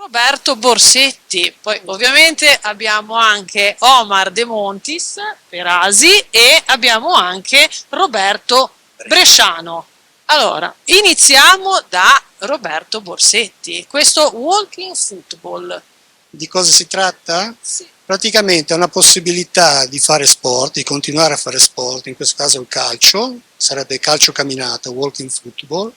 Roberto Borsetti, poi ovviamente abbiamo anche Omar De Montis per Asi e abbiamo anche Roberto Bresciano. Allora, iniziamo da Roberto Borsetti, questo walking football. Di cosa si tratta? Sì. Praticamente è una possibilità di fare sport, di continuare a fare sport, in questo caso il calcio, sarebbe calcio camminata, walking football,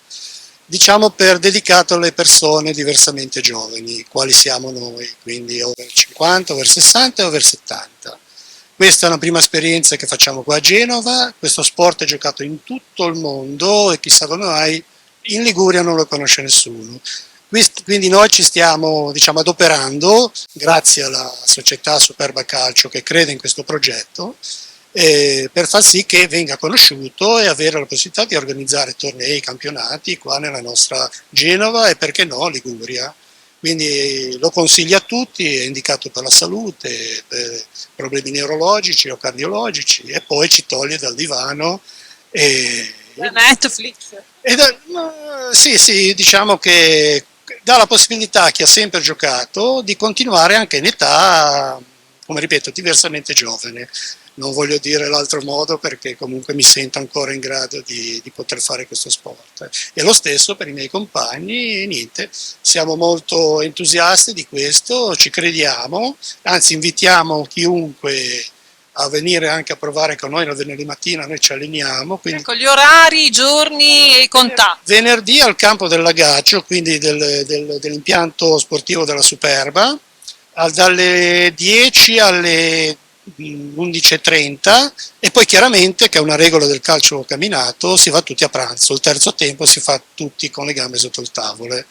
diciamo dedicato alle persone diversamente giovani, quali siamo noi, quindi over 50, over 60 e over 70. Questa è una prima esperienza che facciamo qua a Genova, questo sport è giocato in tutto il mondo e chissà come mai in Liguria non lo conosce nessuno. Quindi noi ci stiamo, diciamo, adoperando, grazie alla società Superba Calcio che crede in questo progetto, per far sì che venga conosciuto e avere la possibilità di organizzare tornei, campionati qua nella nostra Genova e perché no Liguria. Quindi lo consiglio a tutti, è indicato per la salute, per problemi neurologici o cardiologici e poi ci toglie dal divano. Da Netflix. Sì, diciamo che dà la possibilità a chi ha sempre giocato di continuare anche in età, come ripeto, diversamente giovane. Non voglio dire l'altro modo perché comunque mi sento ancora in grado di poter fare questo sport. E lo stesso per i miei compagni, e niente, siamo molto entusiasti di questo, ci crediamo, anzi invitiamo chiunque a venire anche a provare con noi la venerdì mattina, noi ci alleniamo. Quindi Ecco, gli orari, i giorni e i contatti. venerdì al campo del Lagaggio, quindi dell'impianto sportivo della Superba, dalle 10 alle 11:30 e poi chiaramente, che è una regola del calcio camminato, si va tutti a pranzo, il terzo tempo si fa tutti con le gambe sotto il tavolo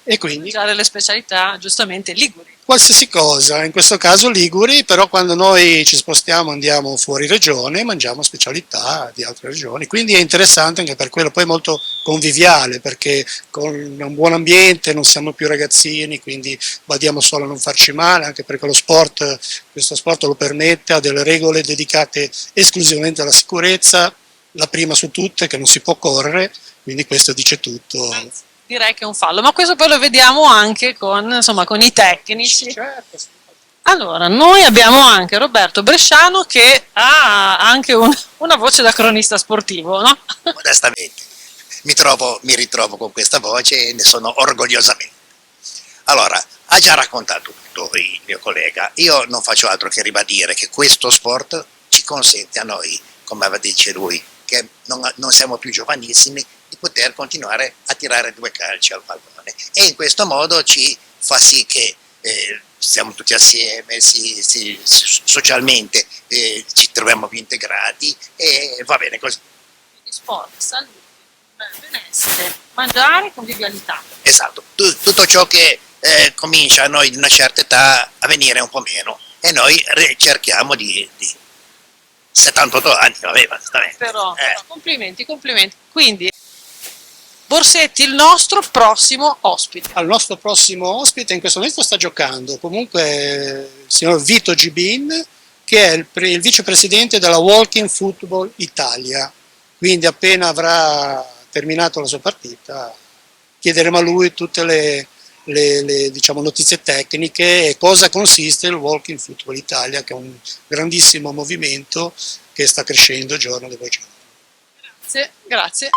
e quindi Mangiare le specialità, giustamente, liguri. qualsiasi cosa, in questo caso liguri, però quando noi ci spostiamo andiamo fuori regione mangiamo specialità di altre regioni, quindi è interessante anche per quello, poi è molto conviviale perché con un buon ambiente non siamo più ragazzini, quindi badiamo solo a non farci male, anche perché questo sport lo permette, ha delle regole dedicate esclusivamente alla sicurezza, la prima su tutte che non si può correre, quindi questo dice tutto. Anzi, direi che è un fallo, ma questo poi lo vediamo anche con, insomma, con i tecnici. Certo. Allora, noi abbiamo anche Roberto Bresciano che ha anche una voce da cronista sportivo, no? Modestamente, mi ritrovo con questa voce e ne sono orgogliosamente. Allora, ha già raccontato tutto il mio collega, io non faccio altro che ribadire che questo sport ci consente a noi, come dice lui, che non siamo più giovanissimi, di poter continuare a tirare due calci al pallone e in questo modo ci fa sì che siamo tutti assieme, socialmente ci troviamo più integrati e va bene così. Quindi sport, salute, benessere, mangiare, convivialità. Esatto, tutto ciò che comincia a noi di una certa età a venire un po' meno e noi cerchiamo di 78 anni, vabbè, Però, complimenti. Quindi, Borsetti, il nostro prossimo ospite. Al nostro prossimo ospite in questo momento sta giocando comunque il signor Vito Gibin, che è il vicepresidente della Walking Football Italia, quindi appena avrà terminato la sua partita chiederemo a lui tutte le diciamo, notizie tecniche e cosa consiste il Walking Football Italia, che è un grandissimo movimento che sta crescendo giorno dopo giorno. Grazie.